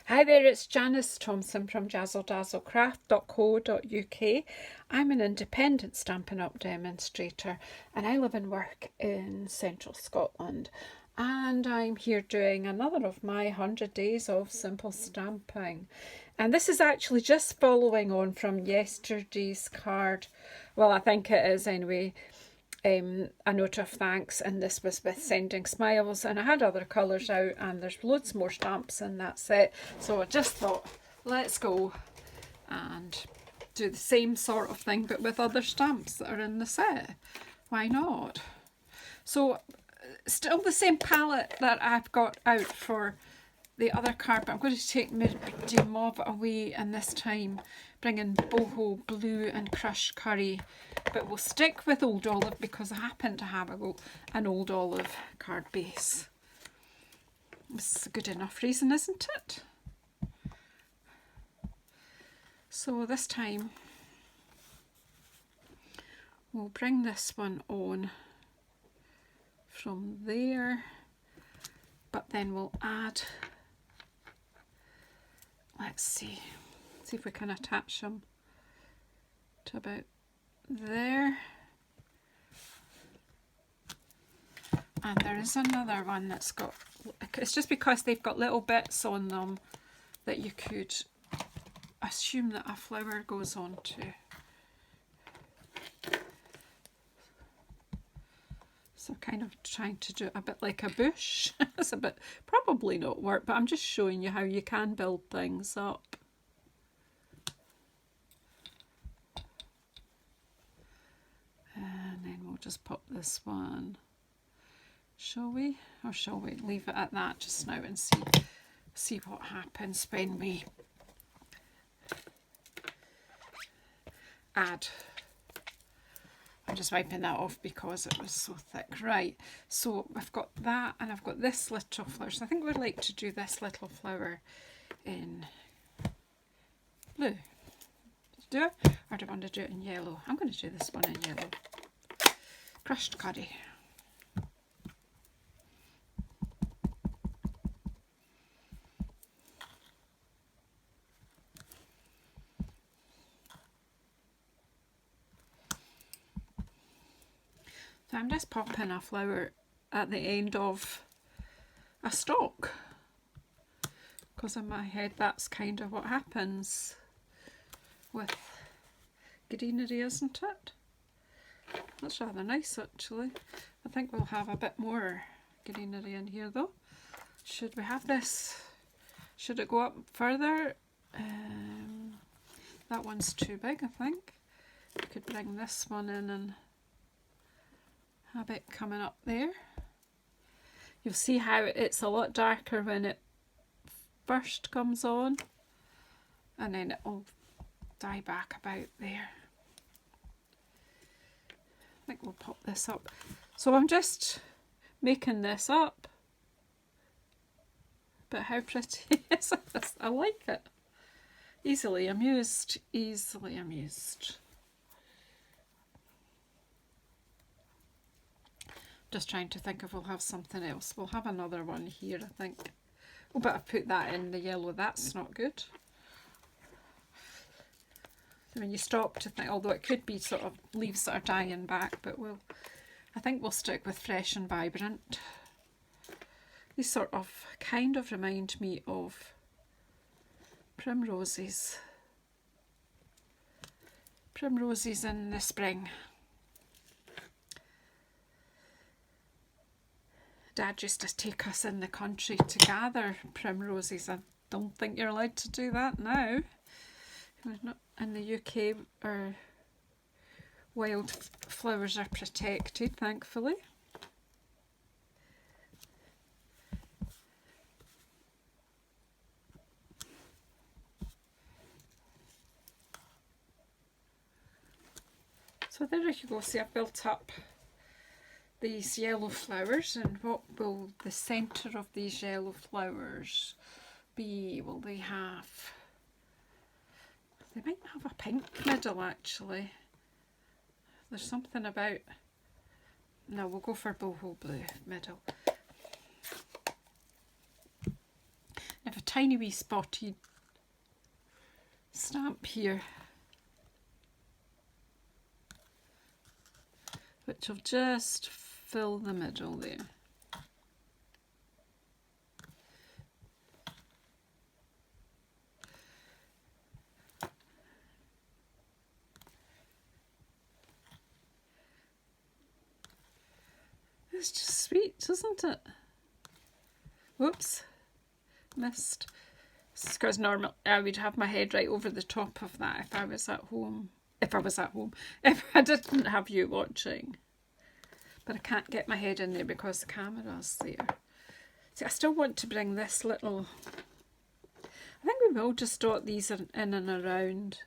Hi there, it's Janice Thompson from JazzleDazzleCraft.co.uk. I'm an independent Stampin' Up demonstrator and I live and work in central Scotland. And I'm here doing another of my 100 days of simple stamping. And this is actually just following on from yesterday's card. Well, I think it is anyway. A note of thanks, and this was with sending smiles, and I had other colours out and there's loads more stamps in that set, so I just thought let's go and do the same sort of thing but with other stamps that are in the set. Why not? So still the same palette that I've got out for the other card, but I'm going to take Midday Mauve away, and this time bring in Boho Blue and Crushed Curry, but we'll stick with Old Olive because I happen to have an Old Olive card base. This is a good enough reason, isn't it? So this time we'll bring this one on from there, but then we'll add, let's see if we can attach them to about there. And there is another one that's got, it's just because they've got little bits on them that you could assume that a flower goes on to. So kind of trying to do it a bit like a bush. It's a bit, probably not work, but I'm just showing you how you can build things up. And then we'll just pop this one. Shall we? Or shall we leave it at that just now and see what happens when we add. I'm just wiping that off because it was so thick. Right, so I've got that and I've got this little flower. So I think we'd like to do this little flower in blue. Do it? Or do I want to do it in yellow? I'm going to do this one in yellow. Crushed curry. So I'm just popping a flower at the end of a stalk, because in my head that's kind of what happens with greenery, isn't it? That's rather nice actually. I think we'll have a bit more greenery in here though. Should we have this? Should it go up further? That one's too big, I think. We could bring this one in and have it coming up there. You'll see how it's a lot darker when it first comes on, and then it'll die back about there. I think we'll pop this up. So I'm just making this up, but how pretty is this? I like it. Easily amused, easily amused. Just trying to think if we'll have something else. We'll have another one here, I think. Oh, but I've put that in the yellow. That's not good. When you stop to think, although it could be sort of leaves that are dying back, but I think we'll stick with fresh and vibrant. These sort of kind of remind me of primroses. Primroses in the spring. Dad used to take us in the country to gather primroses. I don't think you're allowed to do that now. Not in the UK, our wild flowers are protected, thankfully. So there you go. See, I've built up these yellow flowers, and what will the centre of these yellow flowers be? Will they have, they might have a pink middle actually. There's something about, no, we'll go for boho blue middle. If tiny wee spotted stamp here, which will just fill the middle there. It's just sweet, isn't it? Whoops, missed. This is because normally I would have my head right over the top of that if I was at home. If I didn't have you watching. But I can't get my head in there because the camera's there. See, I still want to bring this little... I think we will just dot these in and around.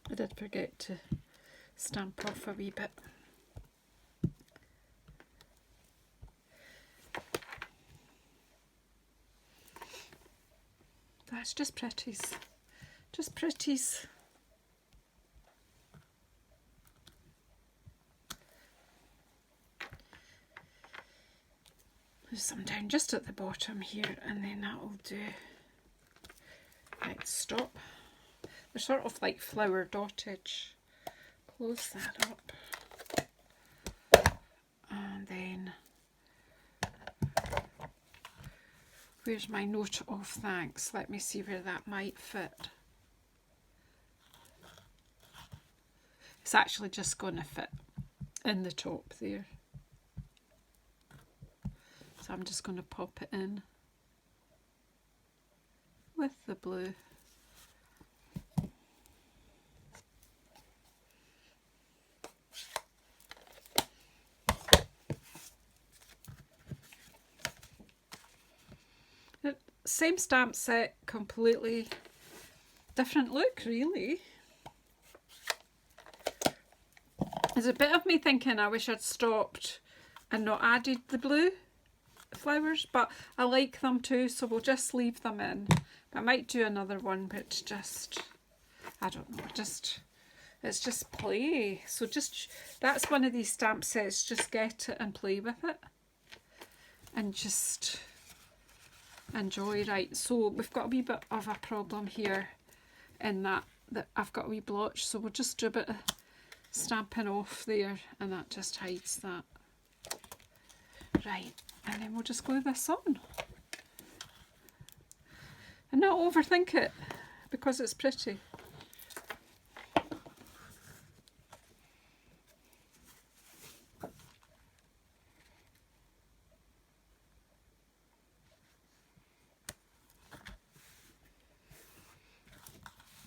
I did forget to stamp off a wee bit. That's just pretties. Just pretties. There's some down just at the bottom here, and then that'll do. Right, stop. They're sort of like flower dottage. Close that up. And then, where's my note of thanks? Let me see where that might fit. It's actually just going to fit in the top there. So I'm just going to pop it in with the blue. Same stamp set, completely different look, really. There's a bit of me thinking I wish I'd stopped and not added the blue flowers, but I like them too, so we'll just leave them in. I might do another one, but just, I don't know, it's just play. So just, that's one of these stamp sets, just get it and play with it. And just enjoy. Right, so we've got a wee bit of a problem here in that I've got a wee blotch, so we'll just do a bit of stamping off there, and that just hides that. Right, and then we'll just glue this on and not overthink it because it's pretty.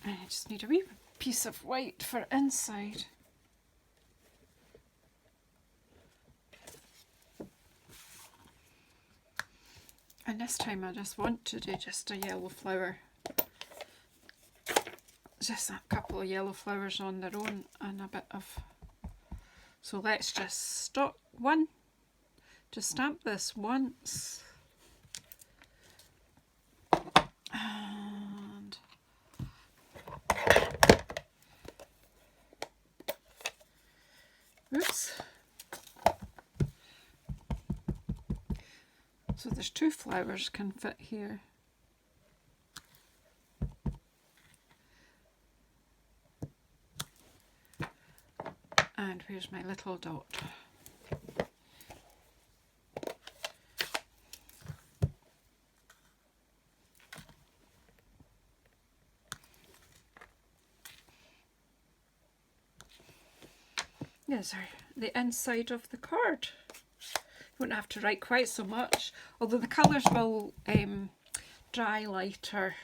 And I just need a wee piece of white for inside. And this time I just want to do just a yellow flower. Just a couple of yellow flowers on their own and a bit of... So let's just stop one. Just stamp this once. And... Oops. So there's two flowers can fit here. And where's my little dot? Yes, the inside of the card. You won't have to write quite so much, although the colours will dry lighter.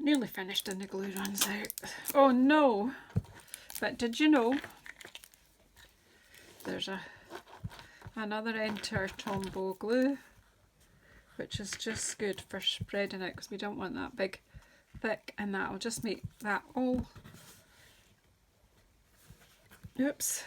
Nearly finished and the glue runs out. Oh no! But did you know there's another end to our Tombow glue, which is just good for spreading it because we don't want that big thick, and that'll just make that all, oops,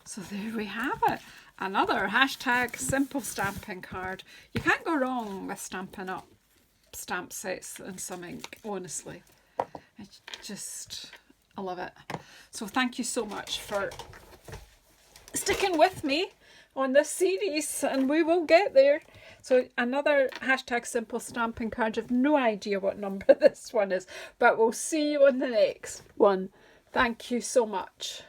so there we have it. Another hashtag simple stamping card. You can't go wrong with Stampin' Up stamp sets and some ink, honestly. I love it. So thank you so much for sticking with me on this series, and we will get there. So another hashtag simple stamping card. I've no idea what number this one is, but we'll see you on the next one. Thank you so much.